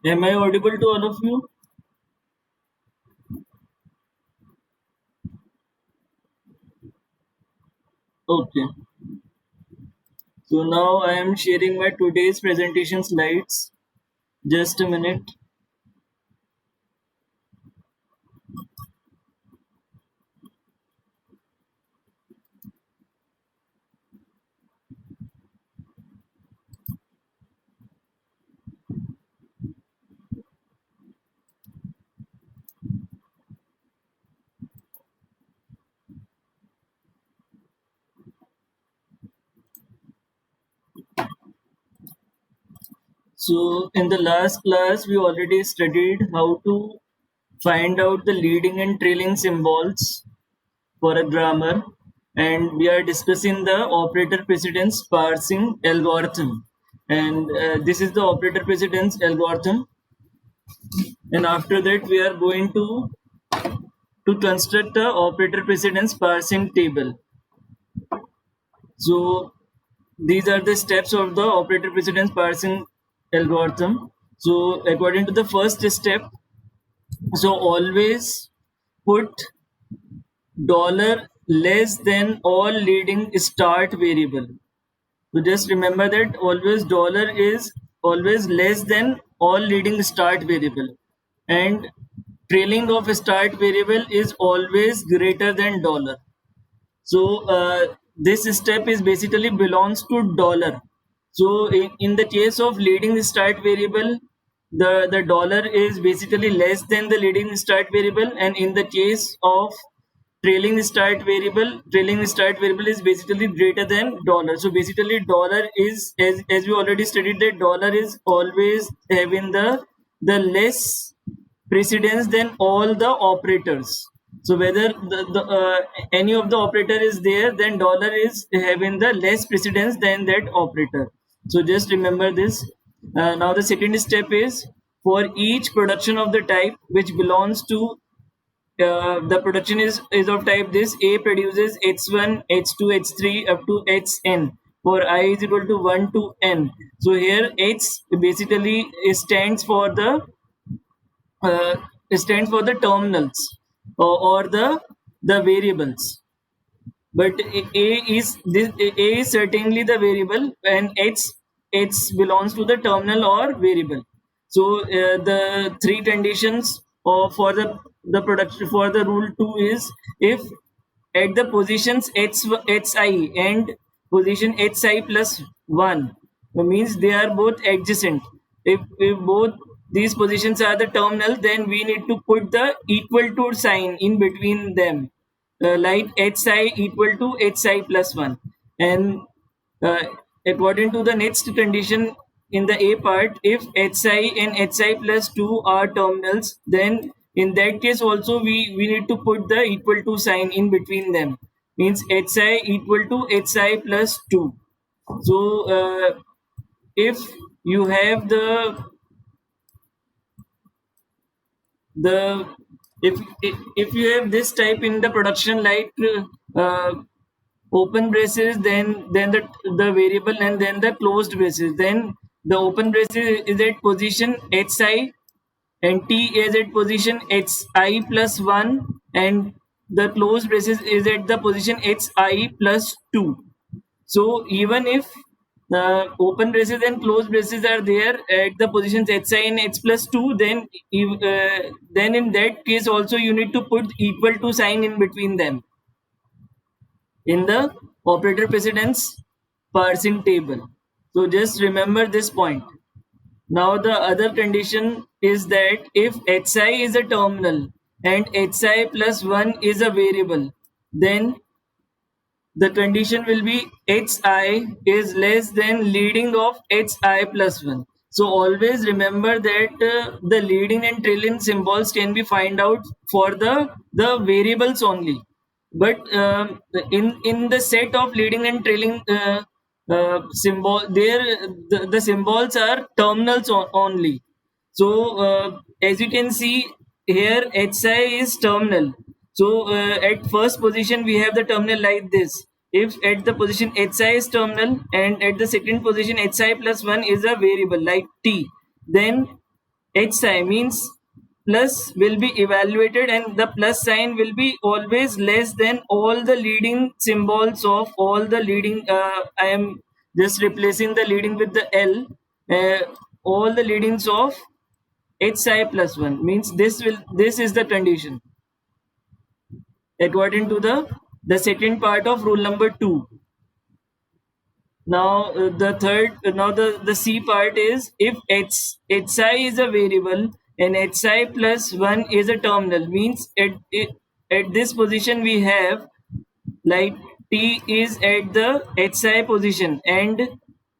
Am I audible to all of you? Okay. So now I am sharing my today's presentation slides. Just a minute. So in the last class, we already studied how to find out the leading and trailing symbols for a grammar, and we are discussing the operator precedence parsing algorithm. And this is the operator precedence algorithm. And after that, we are going to construct the operator precedence parsing table. So these are the steps of the operator precedence parsing algorithm. So according to the first step, so always put dollar less than all leading start variable. So just remember that always dollar is always less than all leading start variable, and trailing of start variable is always greater than dollar. So this step is basically belongs to dollar. So in the case of leading start variable, the dollar is basically less than the leading start variable, and in the case of trailing start variable is basically greater than dollar. So basically dollar is, as we already studied, that dollar is always having the less precedence than all the operators. So whether any of the operator is there, then dollar is having the less precedence than that operator. So just remember this. Now the second step is, for each production of the type which belongs to the production is of type this: A produces h1, h2, h3 up to hn for I is equal to 1 to n. So here h basically stands for uh, the terminals, or the variables. But a is this a is certainly the variable, and h belongs to the terminal or variable. So the three conditions for the production for the rule 2 is, if at the positions hi and position hi plus 1, means they are both adjacent. If both these positions are the terminal, then we need to put the equal to sign in between them, like hi equal to hi plus 1. And uh, according to the next condition in the a part, if hi and hi plus 2 are terminals, then in that case also we need to put the equal to sign in between them, means hi equal to hi plus 2. So if you have the if you have this type in the production, like uh, open braces, then the variable, and then the closed braces, then the open braces is at position hi and t is at position hi plus 1, and the closed braces is at the position hi plus 2. So even if the open braces and closed braces are there at the positions hi and h plus 2, then in that case also you need to put equal to sign in between them in the operator precedence parsing table. So just remember this point. Now the other condition is that if hi is a terminal and hi plus 1 is a variable, then the condition will be hi is less than leading of hi plus 1. So always remember that the leading and trailing symbols can be find out for the variables only. But in the set of leading and trailing symbol, there the symbols are terminals only. So as you can see here, hi is terminal. So at first position we have the terminal like this. If at the position hi is terminal, and at the second position hi plus 1 is a variable like t, then H psi means plus will be evaluated and the plus sign will be always less than all the leading symbols of all the leading. I am just replacing the leading with the L. All the leadings of H psi plus 1 means this is the condition according to the second part of rule number 2. Now the C part is if h psi is a variable and h psi plus 1 is a terminal means at this position we have like t is at the h psi position and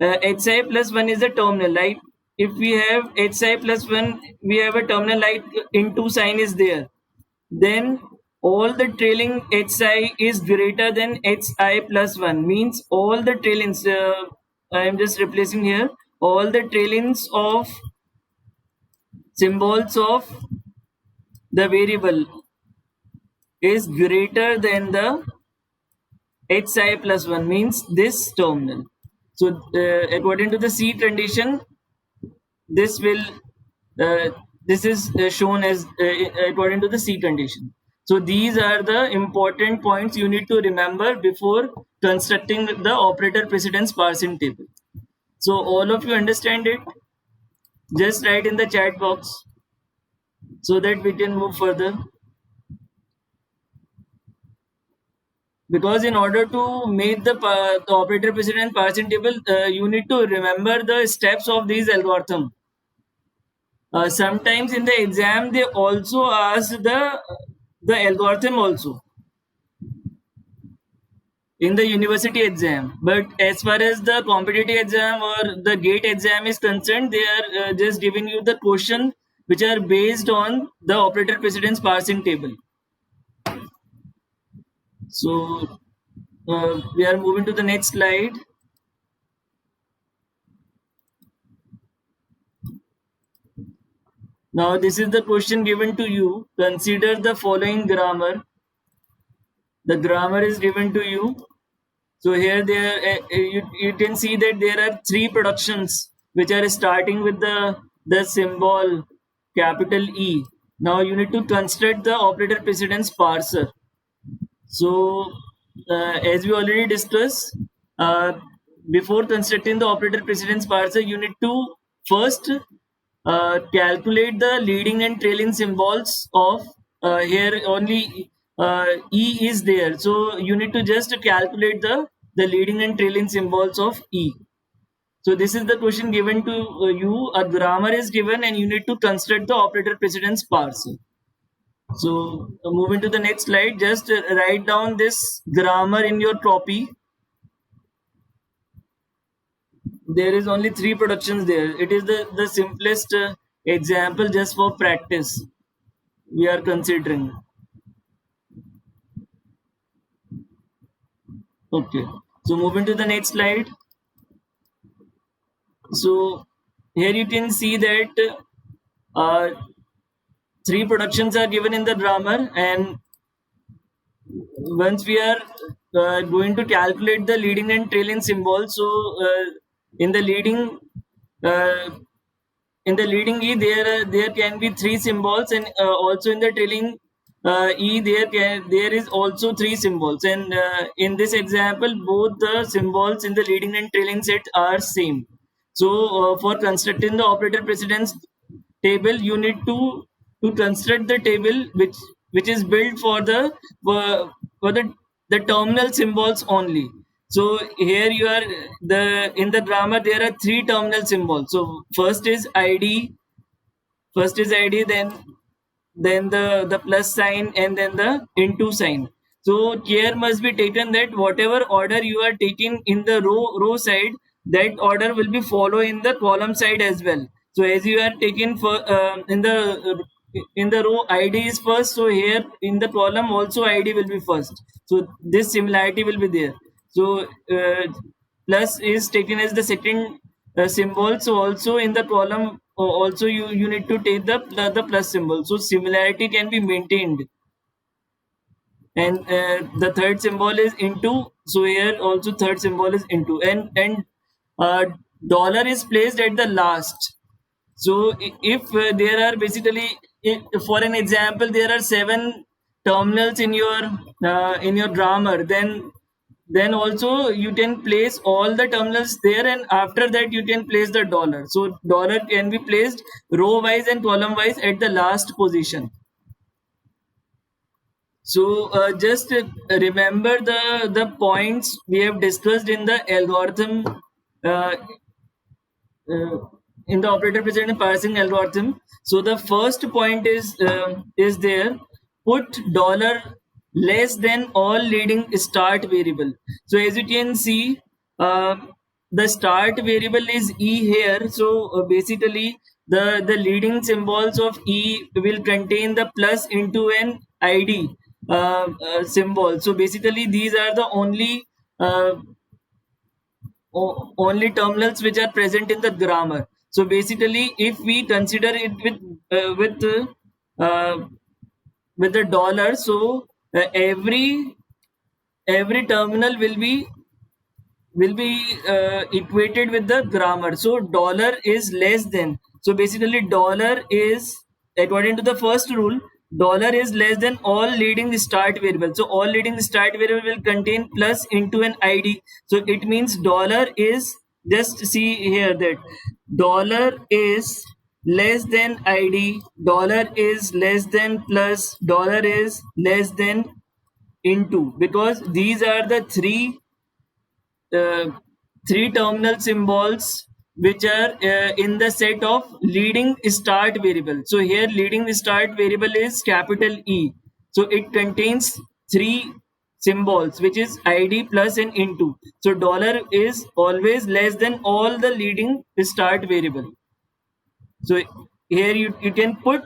h psi plus 1 is a terminal. Like if we have h psi plus 1 we have a terminal like into sign is there, then all the trailing HI is greater than HI plus 1 means all the trailings, I am just replacing here, all the trailings of symbols of the variable is greater than the HI plus 1 means this terminal. So according to the C condition, this will this is shown as according to the C condition. So these are the important points you need to remember before constructing the operator precedence parsing table. So all of you understand it? Just write in the chat box so that we can move further. Because in order to make the operator precedence parsing table, you need to remember the steps of these algorithm. Sometimes in the exam they also ask the algorithm also in the university exam, but as far as the competitive exam or the gate exam is concerned, they are just giving you the question which are based on the operator precedence parsing table. So we are moving to the next slide. Now this is the question given to you. Consider the following grammar. The grammar is given to you. So here you can see that there are 3 productions which are starting with the symbol capital E. Now you need to construct the operator precedence parser. So as we already discussed, before constructing the operator precedence parser, you need to first calculate the leading and trailing symbols of here only E is there. So you need to just calculate the leading and trailing symbols of E. So this is the question given to you. A grammar is given and you need to construct the operator precedence parser. So moving to the next slide, just write down this grammar in your copy. There is only 3 productions there. It is the simplest example just for practice we are considering. Okay, so moving to the next slide. So here you can see that 3 productions are given in the grammar, and once we are going to calculate the leading and trailing symbols, so in the leading E there can be 3 symbols, and also in the trailing E there is also 3 symbols, and in this example both the symbols in the leading and trailing set are same. So for constructing the operator precedence table, you need to construct the table which is built for the terminal symbols only. So here you are in the grammar there are 3 terminal symbols. So first is ID, then the plus sign, and then the into sign. So care must be taken that whatever order you are taking in the row side, that order will be follow in the column side as well. So as you are taking for in the row ID is first, so here in the column also ID will be first. So this similarity will be there. So plus is taken as the second symbol. So also in the column also you need to take the plus symbol. So similarity can be maintained. And the third symbol is into. So here also third symbol is into, and dollar is placed at the last. So if there are basically, for an example, there are 7 terminals in your grammar, then also you can place all the terminals there, and after that you can place the dollar. So dollar can be placed row wise and column wise at the last position. So just remember the points we have discussed in the algorithm, uh, uh, in the operator precedent parsing algorithm. So the first point is there, put dollar less than all leading start variable. So as you can see, uh, the start variable is e here. So basically the leading symbols of e will contain the plus into an id symbol. So basically these are the uh, only terminals which are present in the grammar. So basically, if we consider it uh, with the dollar, so every terminal will be equated with the grammar. So dollar is less than. So basically, dollar is, according to the first rule, dollar is less than all leading start variable. So all leading start variable will contain plus into an id. So it means dollar is, just see here that dollar is less than id, dollar is less than plus, dollar is less than into, because these are the uh, three terminal symbols which are in the set of leading start variable. So here leading start variable is capital E. So it contains three symbols, which is id plus and into. So dollar is always less than all the leading start variable. So here you can put,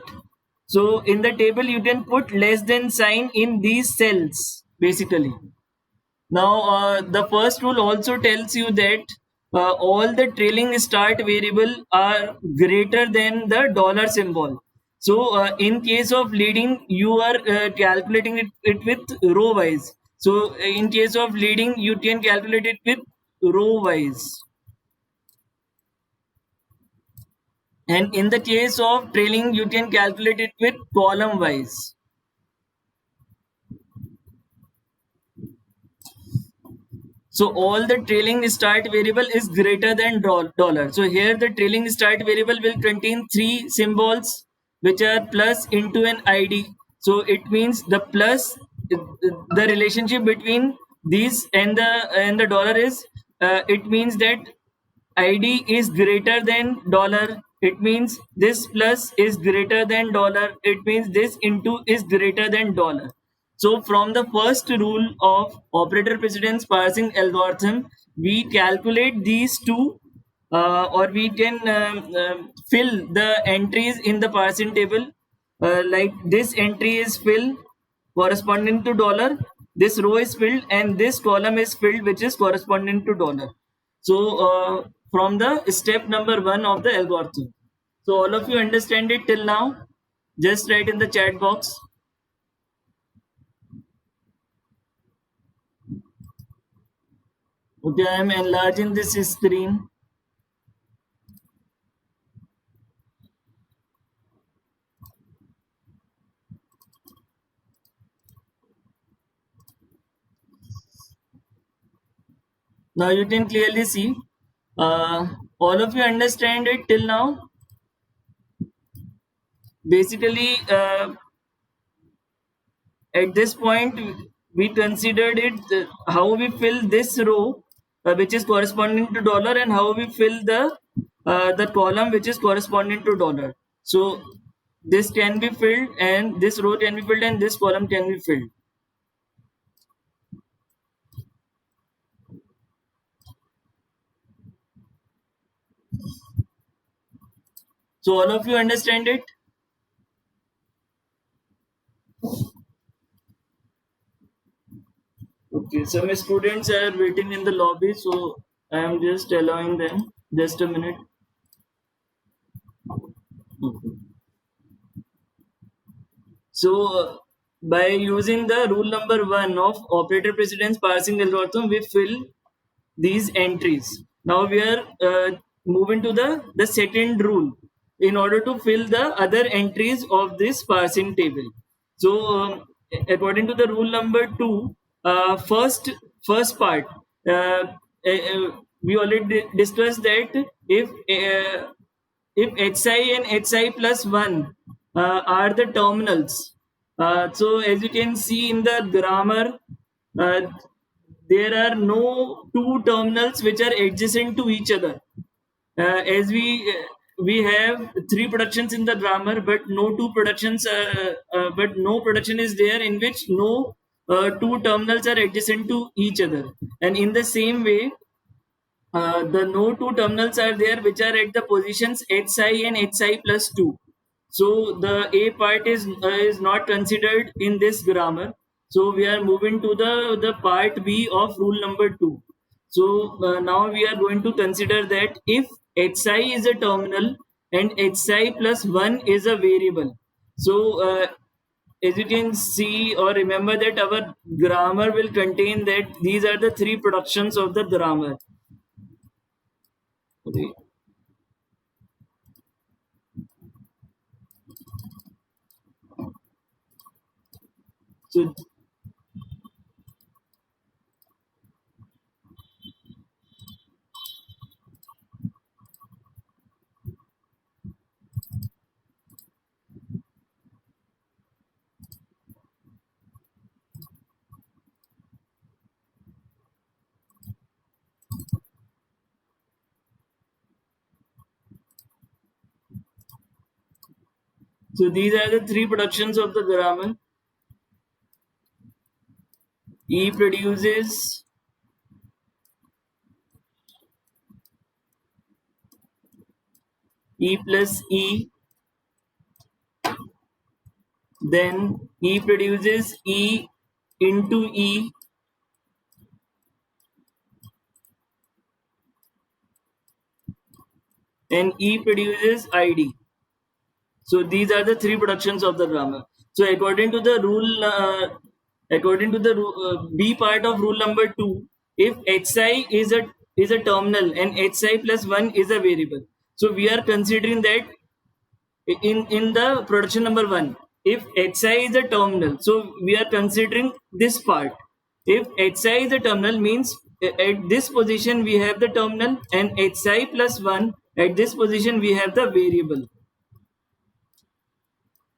so in the table you can put less than sign in these cells basically. Now, the first rule also tells you that all the trailing start variable are greater than the dollar symbol. So, in case of leading, you are calculating it with row wise. So, in case of leading, you can calculate it with row wise. And in the case of trailing, you can calculate it with column wise. So all the trailing start variable is greater than dollar. So here the trailing start variable will contain three symbols which are plus into an id. So it means the plus, the relationship between these and the dollar is, it means that id is greater than dollar. It means this plus is greater than dollar. It means this into is greater than dollar. So from the first rule of operator precedence parsing algorithm, we calculate these two, or we can fill the entries in the parsing table. Like this entry is filled corresponding to dollar, this row is filled, and this column is filled which is corresponding to dollar. So from the step number 1 of the algorithm. So all of you understand it till now? Just write in the chat box. Okay, I am enlarging this screen. Now you can clearly see. All of you understand it till now? Basically, at this point, we considered it how we fill this row, which is corresponding to dollar, and how we fill the column which is corresponding to dollar. So this can be filled, and this row can be filled, and this column can be filled. So all of you understand it? Okay, some students are waiting in the lobby, so I am just allowing them. Just a minute. Okay. So by using the rule number 1 of operator precedence parsing algorithm, we fill these entries. Now we are moving to the second rule. in order to fill the other entries of this parsing table. So according to the rule number 2, first part, uh, we already discussed that if HI and HI plus 1 are the terminals. So as you can see in the grammar, uh, there are no two terminals which are adjacent to each other. As we have three productions in the grammar, but no two productions, but no production is there in which no two terminals are adjacent to each other. And in the same way, the no two terminals are there which are at the positions HI and HI plus 2. So the A part is not considered in this grammar. So we are moving to the part B of rule number 2. So now we are going to consider that if HI is a terminal and HI plus 1 is a variable. So as you can see or remember that our grammar will contain that these are the three productions of the grammar. Okay. So, so these are the three productions of the grammar. E produces E plus E, then E produces E into E, and E produces ID. So these are the three productions of the grammar. So according to the rule, B part of rule number 2, if HI is a terminal and HI plus 1 is a variable, so we are considering that in the production number 1, if HI is a terminal, so we are considering this part. If HI is a terminal means at this position we have the terminal, and HI plus 1 at this position we have the variable.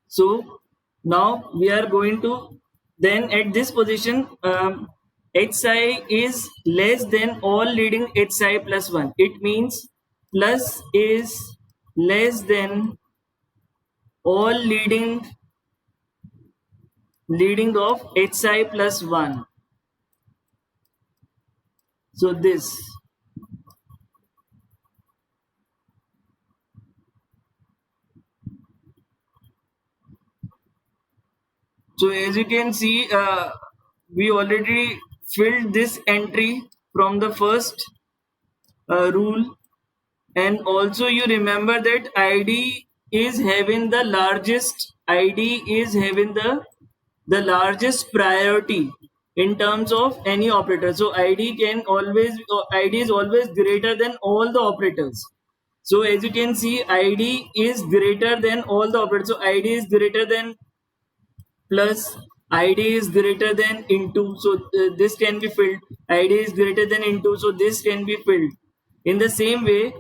So now we are going to, then at this position, HI is less than all leading HI plus 1. It means plus is less than all leading of HI plus 1. So this. So as you can see, we already filled this entry from the first rule, and also you remember that id is having the largest largest priority in terms of any operator. So id is always greater than all the operators. So as you can see, id is greater than all the operators. So id is greater than plus, id is greater than into, so this can be filled. Id is greater than into, so this can be filled. In the same way,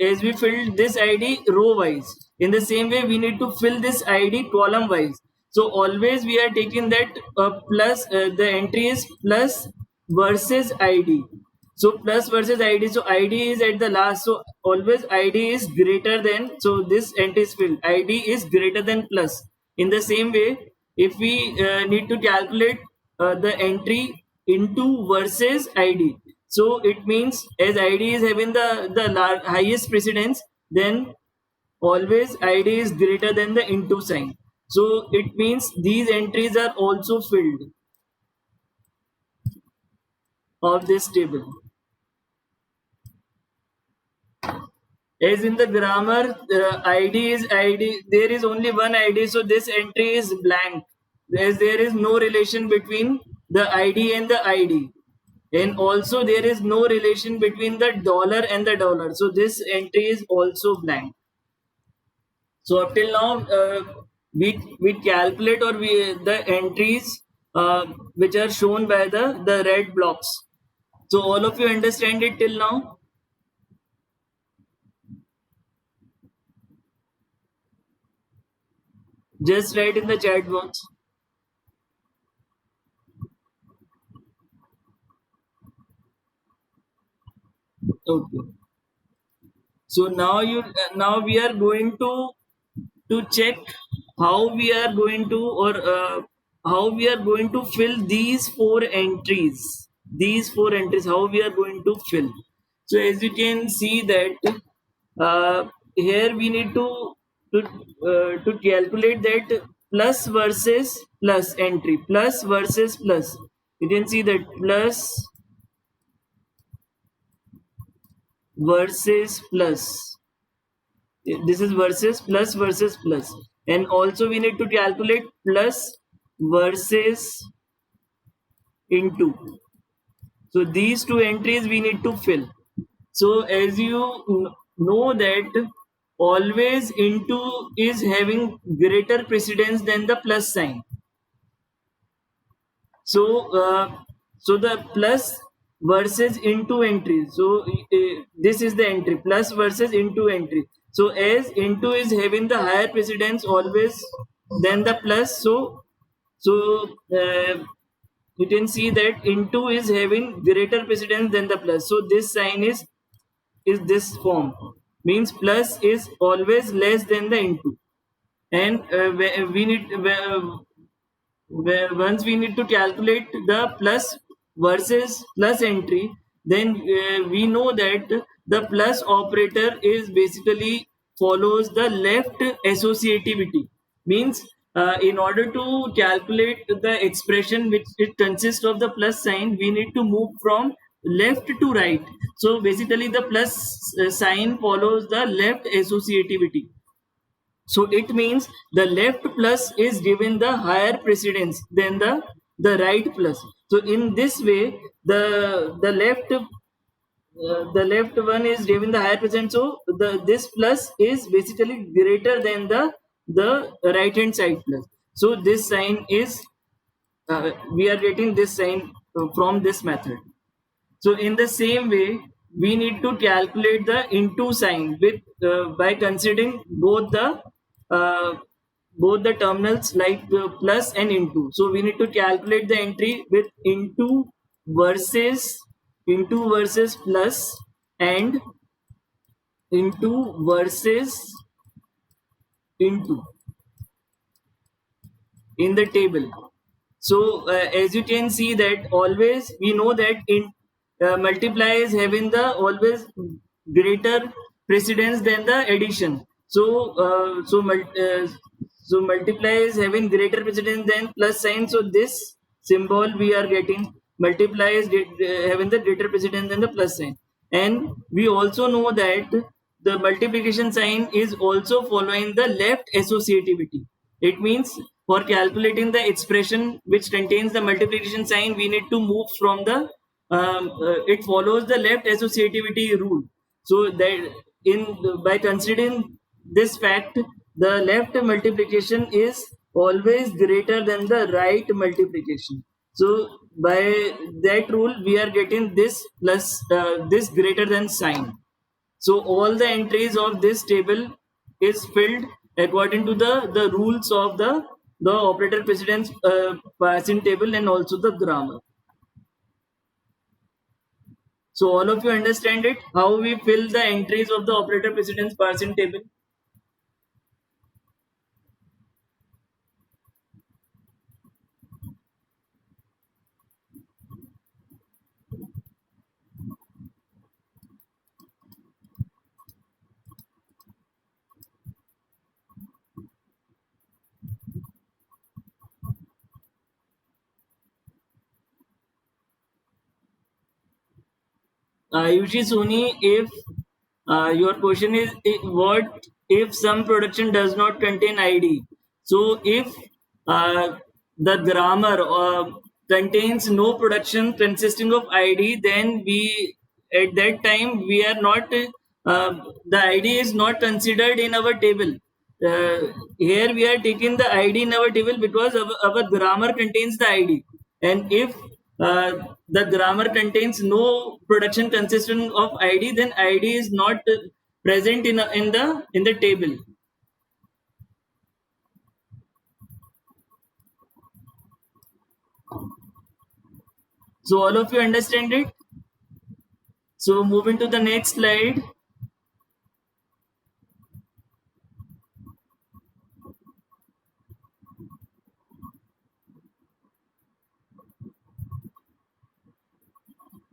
as we filled this id row wise, in the same way we need to fill this id column wise. So always we are taking that plus, the entry is plus versus id. So plus versus id, so id is at the last, so always id is greater than, so this entry is filled, id is greater than plus. In the same way, if we need to calculate the entry into versus id, so it means as id is having the highest precedence, then always id is greater than the into sign. So it means these entries are also filled of this table. As in the grammar, id is id, there is only one id, so this entry is blank, as there is no relation between the id and the id. And also there is no relation between the dollar and the dollar. So this entry is also blank. So up till now, we calculate or we the entries which are shown by the red blocks. So all of you understand it till now? Just write in the chat box. Okay. So now we are going to check how we are going to or how we are going to fill these four entries. These four entries, how we are going to fill. So as you can see that here we need to calculate that plus versus plus entry, plus versus plus. You can see that plus versus plus. This is versus plus, and also we need to calculate plus versus into. So these two entries we need to fill. So as you know that always into is having greater precedence than the plus sign. So so the plus versus into entry. So this is the entry, plus versus into entry. So as into is having the higher precedence always than the plus, so you can see that into is having greater precedence than the plus. So this sign is this form, means plus is always less than the into. And we need where once we need to calculate the plus versus plus entry, then we know that the plus operator is basically follows the left associativity. Means in order to calculate the expression which it consists of the plus sign, we need to move from left to right. So basically the plus sign follows the left associativity. So it means the left plus is given the higher precedence than the right plus. So in this way, the left one is given the higher precedence. So the this plus is basically greater than the right hand side plus. So this sign is we are getting this sign from this method. So in the same way, we need to calculate the into sign with by considering uh, both the terminals like plus and into. So we need to calculate the entry with into versus plus and into versus into in the table. So as you can see that always we know that in multiply is having the always greater precedence than the addition. So so multiply is having greater precedence than plus sign. So this symbol we are getting multiply is having the greater precedence than the plus sign. And we also know that the multiplication sign is also following the left associativity. It means for calculating the expression which contains the multiplication sign, we need to move from the it follows the left associativity rule. So that by considering this fact, the left multiplication is always greater than the right multiplication. So by that rule, we are getting this plus this greater than sign. So all the entries of this table is filled according to the rules of the operator precedence passing table and also the grammar. So all of you understand it, how we fill the entries of the operator precedence passing table. Usually Sony, if your question is what if some production does not contain ID? So if the grammar contains no production consisting of ID, then we at that time we are not the ID is not considered in our table. uh, Here we are taking the ID in our table because our grammar contains the ID, and if uh, the grammar contains no production consisting of ID, then ID is not present in the table. So all of you understand it. So moving to the next slide.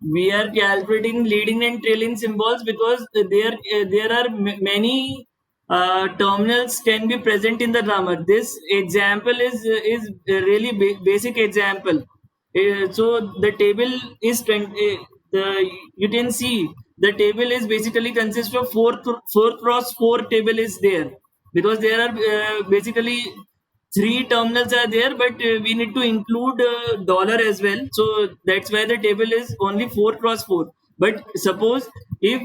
We are calculating leading and trailing symbols because there are many terminals can be present in the grammar. This example is a really basic example. So the table is the you can see the table is basically consists of 4 cross 4 table is there, because there are basically three terminals are there, but we need to include dollar as well, so that's why the table is only 4 cross 4. But suppose if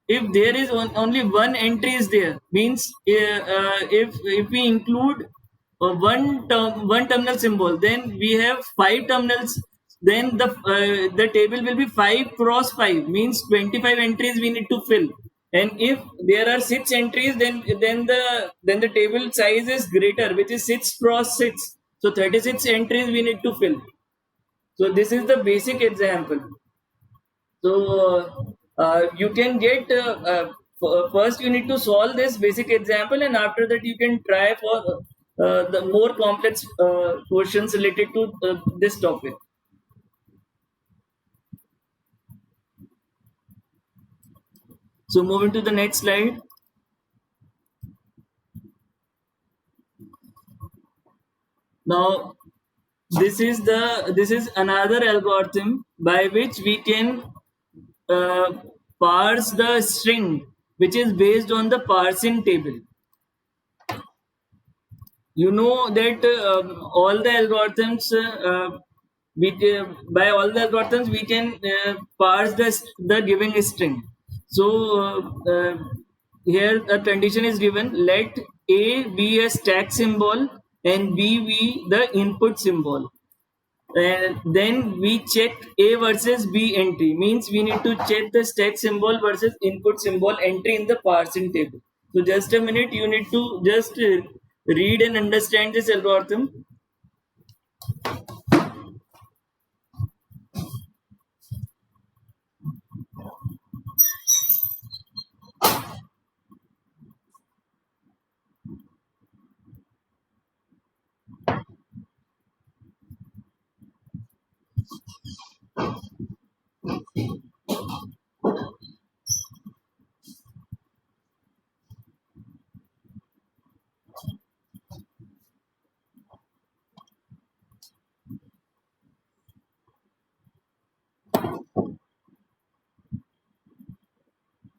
there is only one entry is there, means if we include one terminal symbol, then we have 5 terminals, then the table will be 5 cross 5, means 25 entries we need to fill. And if there are 6 entries, then the table size is greater, which is 6 cross 6, so 36 entries we need to fill. So this is the basic example. So you can get first you need to solve this basic example, and after that you can try for the more complex questions related to this topic. So moving to the next slide. Now this is another algorithm by which we can uh, parse the string, which is based on the parsing table. You know that all the algorithms by all the algorithms we can parse the giving string. So here a condition is given: let a be a stack symbol and b be the input symbol, and then we check a versus b entry, means we need to check the stack symbol versus input symbol entry in the parsing table. So just a minute, you need to just read and understand this algorithm.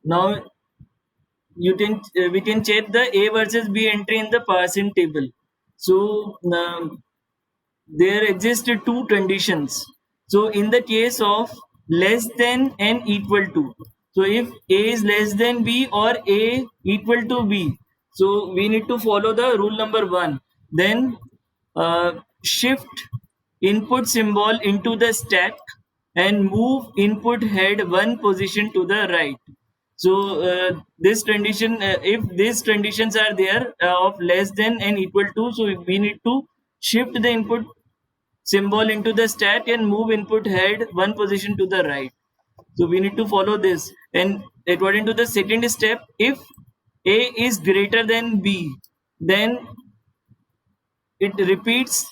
Now you can we can check the a versus b entry in the parsing table. So there exist two conditions. So in the case of less than and equal to, so if a is less than b or a equal to b, so we need to follow the rule number 1. Then shift input symbol into the stack and move input head one position to the right. So this condition, if these conditions are there of less than and equal to, so we need to shift the input symbol into the stack and move input head one position to the right. So we need to follow this. And according to the second step, if a is greater than b, then it repeats.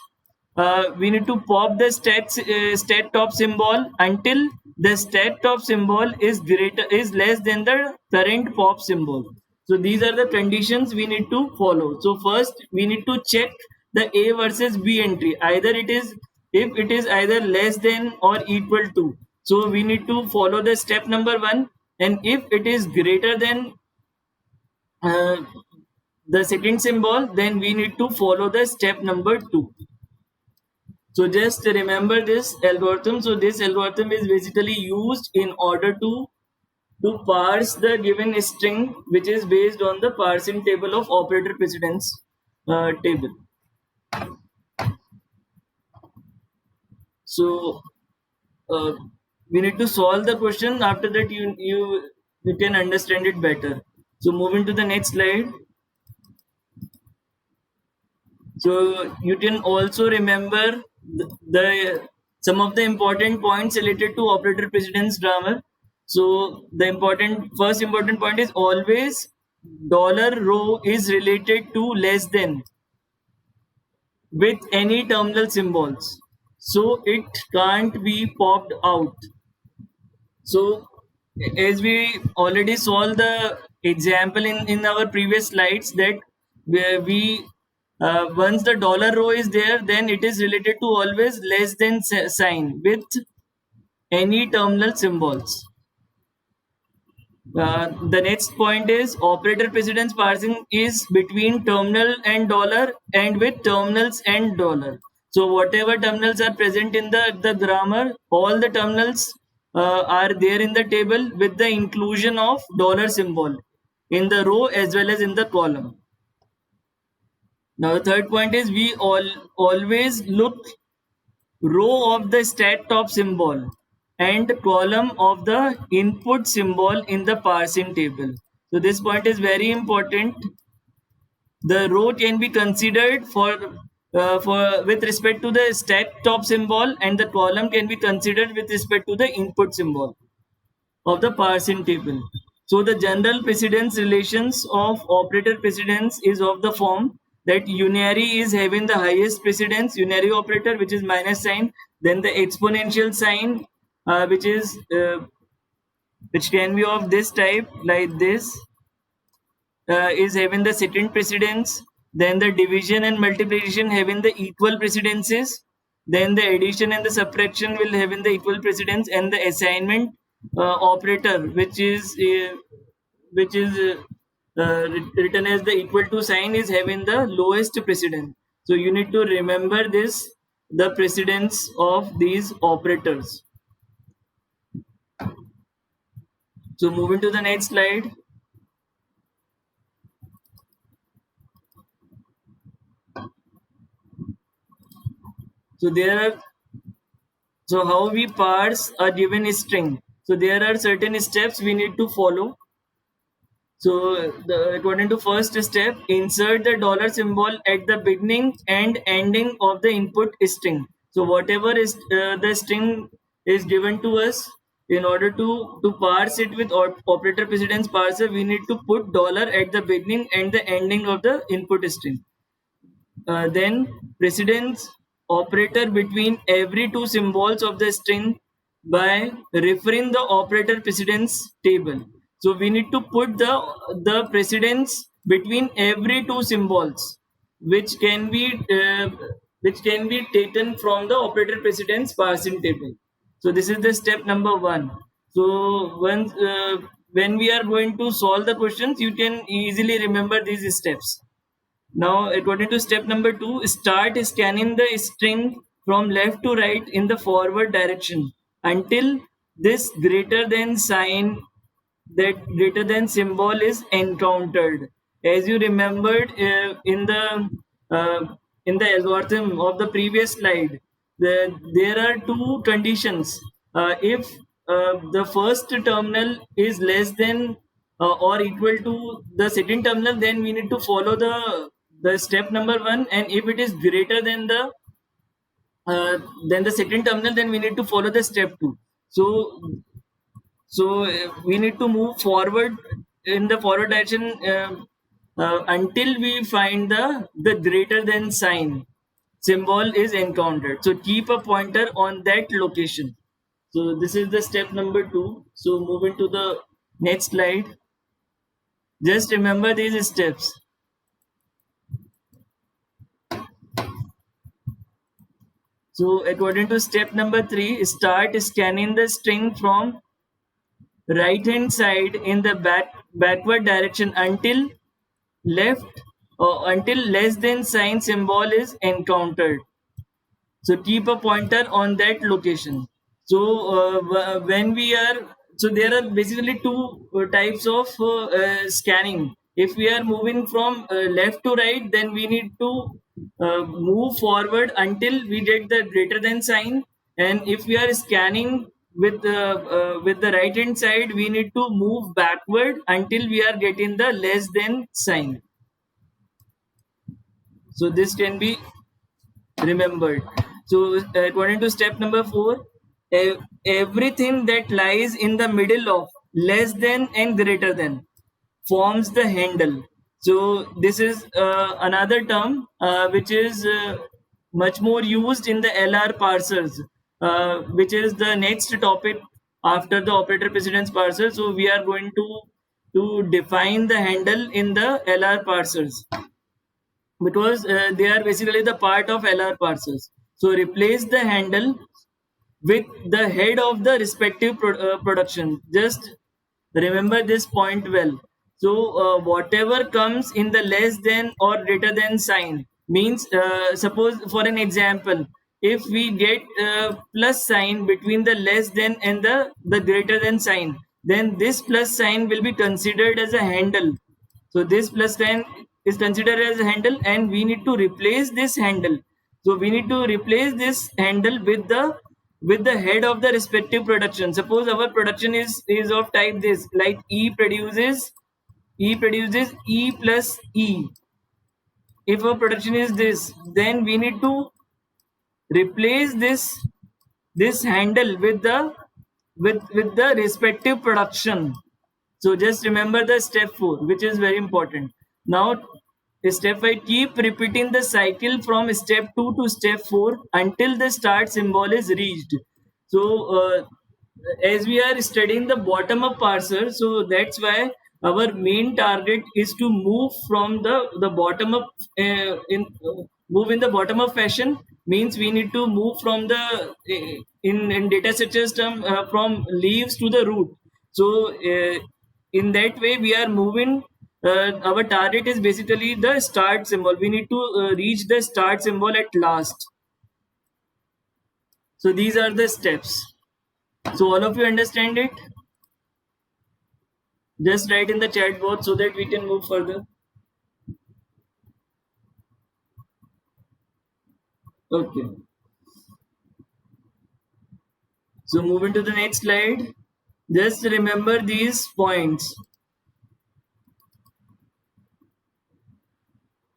We need to pop the stat top symbol until the stat top symbol is less than the current pop symbol. So these are the conditions we need to follow. So first we need to check the a versus b entry, either it is if it is either less than or equal to, so we need to follow the step number 1. And if it is greater than uh, the second symbol, then we need to follow the step number 2. So just remember this algorithm. So this algorithm is basically used in order to parse the given string, which is based on the parsing table of operator precedence table. So uh, we need to solve the question. After that, you can understand it better. So moving to the next slide. So you can also remember the some of the important points related to operator precedence grammar. So the first important point is always dollar row is related to less than with any terminal symbols. So it can't be popped out. So as we already solved the example in our previous slides, that where we once the dollar row is there, then it is related to always less than sign with any terminal symbols. The next point is operator precedence parsing is between terminal and dollar and with terminals and dollar. So whatever terminals are present in the grammar, all the terminals are there in the table with the inclusion of dollar symbol in the row as well as in the column. Now the third point is we always look row of the stat top symbol and column of the input symbol in the parsing table. So this point is very important. The row can be considered for with respect to the stat top symbol, and the column can be considered with respect to the input symbol of the parsing table. So the general precedence relations of operator precedence is of the form that unary is having the highest precedence, unary operator, which is minus sign, then the exponential sign, which is which can be of this type like this, is having the second precedence, then the division and multiplication having the equal precedences, then the addition and the subtraction will having the equal precedence, and the assignment operator, which is written as the equal to sign, is having the lowest precedence. So you need to remember this, the precedence of these operators. So moving to the next slide. So there are So how we parse a given string? So there are certain steps we need to follow. So according to first step, insert the dollar symbol at the beginning and ending of the input string. So whatever is the string is given to us, in order to parse it with operator precedence parser, we need to put dollar at the beginning and the ending of the input string. Then precedence operator between every two symbols of the string by referring the operator precedence table. So we need to put the precedence between every two symbols, which can be taken from the operator precedence parsing table. So this is the step number one. So when we are going to solve the questions, you can easily remember these steps. Now, according to step number 2, start scanning the string from left to right in the forward direction until this greater than sign, that greater than symbol is encountered. As you remembered uh, in the algorithm of the previous slide, there are two conditions. If the first terminal is less than or equal to the second terminal, then we need to follow the step number 1, and if it is greater than the second terminal, then we need to follow the step 2. So we need to move forward in the forward direction until we find the greater than sign symbol is encountered. So keep a pointer on that location. So this is the step number 2. So moving to the next slide. Just remember these steps. So according to step number 3, start scanning the string from right hand side in the backward direction until left until less than sign symbol is encountered. So keep a pointer on that location. So when we are, so there are basically two types of scanning. If we are moving from left to right, then we need to move forward until we get the greater than sign. And if we are scanning with the right hand side, we need to move backward until we are getting the less than sign. So this can be remembered. So, according to step number 4, everything that lies in the middle of less than and greater than forms the handle. So, this is another term which is much more used in the LR parsers, which is the next topic after the operator precedence parser. So, we are going to define the handle in the LR parsers because they are basically the part of LR parsers. So replace the handle with the head of the respective production. Just remember this point well. So whatever comes in the less than or greater than sign means, suppose for an example, if we get plus sign between the less than and the greater than sign, then this plus sign will be considered as a handle. So this plus sign is considered as a handle, and we need to replace this handle. So we need to replace this handle with the head of the respective production. Suppose our production is of type this, like E produces E plus E. If our production is this, then we need to replace this handle with the respective production. So just remember the step 4, which is very important. Now, step 5, keep repeating the cycle from step 2 to step 4 until the start symbol is reached. So, as we are studying the bottom up parser, so that's why our main target is to move from the bottom up move in the bottom up fashion. Means we need to move from the in data structures term from leaves to the root. So in that way we are moving. Our target is basically the start symbol. We need to reach the start symbol at last. So these are the steps. So all of you understand it? Just write in the chat box so that we can move further. Okay. So moving to the next slide. Just remember these points.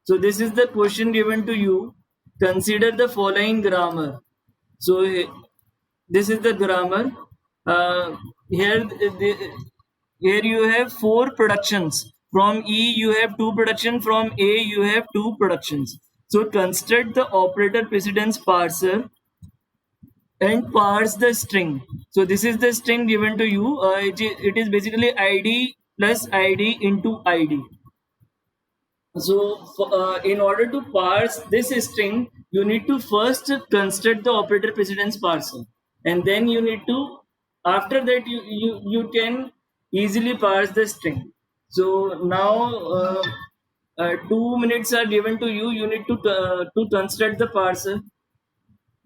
So this is the question given to you. Consider the following grammar. So this is the grammar. Here, here you have 4 productions. From E you have 2 production. From A you have 2 productions. So construct the operator precedence parser and parse the string. So this is the string given to you. It is basically ID plus ID into ID. So in order to parse this string, you need to first construct the operator precedence parser, and then you need to, after that you can easily parse the string. So now 2 minutes are given to you. You need to construct the parser.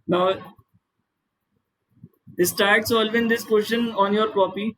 Now start solving this question on your copy.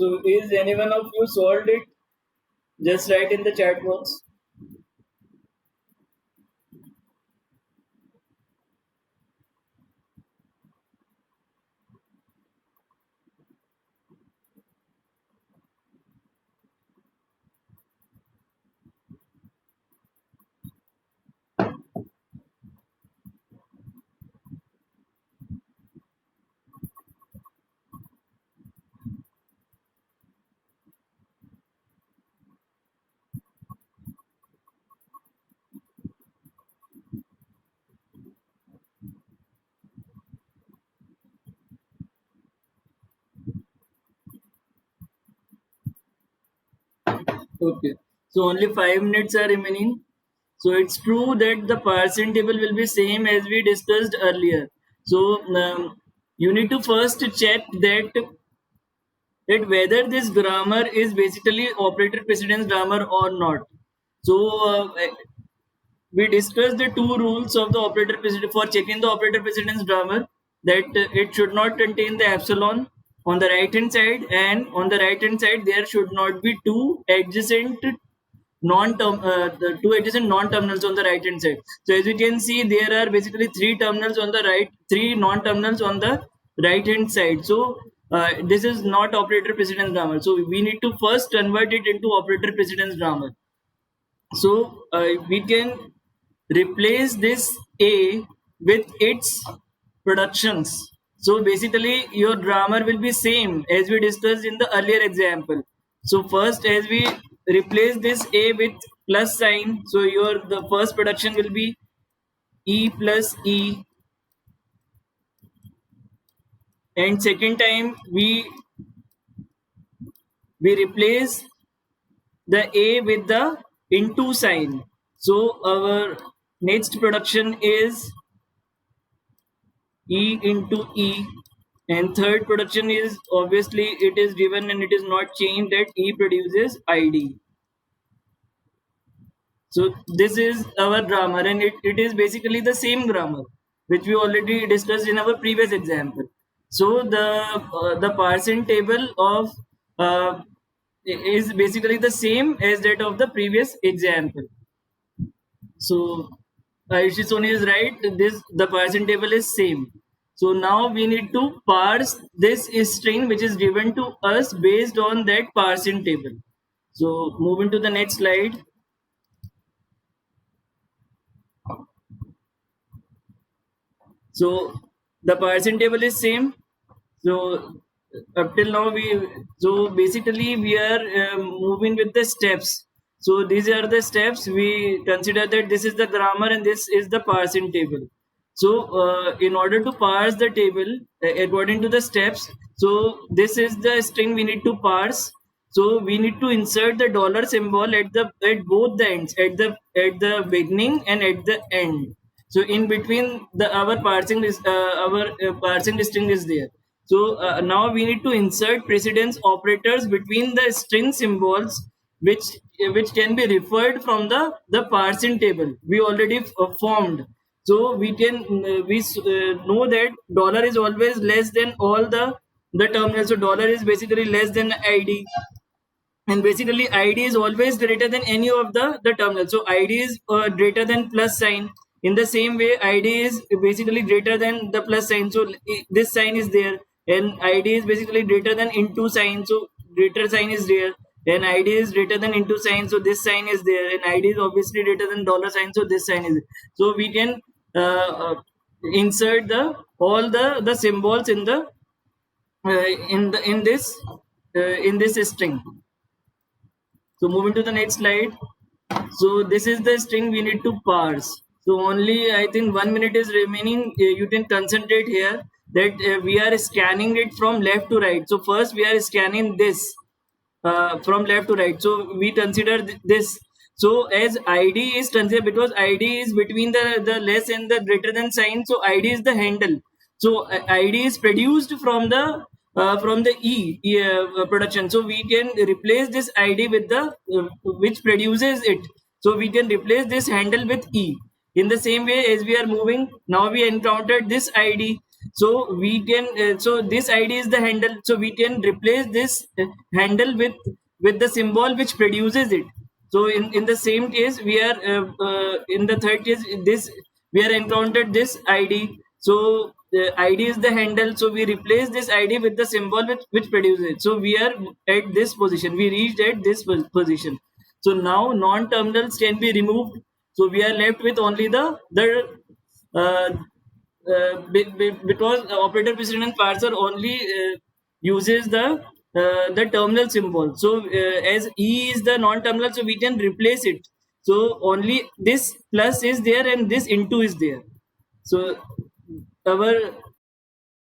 So is anyone of you solved it? Just write in the chat box. Okay. So only 5 minutes are remaining. So it's true that the Parson table will be same as we discussed earlier. So you need to first check that whether this grammar is basically operator precedence grammar or not. So we discussed the two rules of the operator precedence for checking the operator precedence grammar, that it should not contain the epsilon on the right hand side, and on the right hand side there should not be two adjacent the two adjacent non-terminals on the right hand side. So as you can see, there are basically three terminals on the right, three non-terminals on the right hand side. So this is not operator precedence grammar. So we need to first convert it into operator precedence grammar. So we can replace this A with its productions. So basically your grammar will be same as we discussed in the earlier example. So first, as we replace this A with plus sign, so your the first production will be E plus E, and second time we replace the A with the into sign. So our next production is E into E, and third production is obviously it is given and it is not changed that E produces ID. So this is our grammar, and it is basically the same grammar which we already discussed in our previous example. So the Parson table of is basically the same as that of the previous example. So Aishi Soni is right. This the Parson table is same. So now we need to parse this string which is given to us based on that Parson table. So moving to the next slide. So the Parson table is same. So up till now so basically we are moving with the steps. So these are the steps. We consider that this is the grammar and this is the Parson table. So in order to parse the table according to the steps, so this is the string we need to parse. So we need to insert the dollar symbol at both the ends, at the beginning and at the end. So in between the our parsing is our parsing string is there. So now we need to insert precedence operators between the string symbols, which which can be referred from the parsing table we already formed. So we can know that dollar is always less than all the terminals. So dollar is basically less than ID, and basically id is always greater than any of the terminals. So id is greater than plus sign. In the same way, id is basically greater than the plus sign, so this sign is there, and id is basically greater than into sign, so greater sign is there, and id is greater than into sign, so this sign is there, and id is obviously greater than dollar sign, so this sign is there. So we can uh, uh, insert the all the symbols in the in this string. So moving to the next slide. So this is the string we need to parse. So only I think 1 minute is remaining. You can concentrate here that we are scanning it from left to right. So first we are scanning this from left to right. So we consider this. So as ID is considered, because ID is between the less and the greater than sign. So ID is the handle. So ID is produced from the production. So we can replace this ID with the which produces it. So we can replace this handle with E. In the same way, as we are moving, now we encountered this ID. So we can so this id is the handle, so we can replace this handle with the symbol which produces it. So in the same case we are in the third case, this we are encountered this id. So the id is the handle, so we replace this id with the symbol which produces it. So we are at this position, we reached at this position. So now non terminals can be removed, so we are left with only the uh, because operator precedence parser only uses the terminal symbol. So as e is the non-terminal, so we can replace it. So only this plus is there and this into is there. So our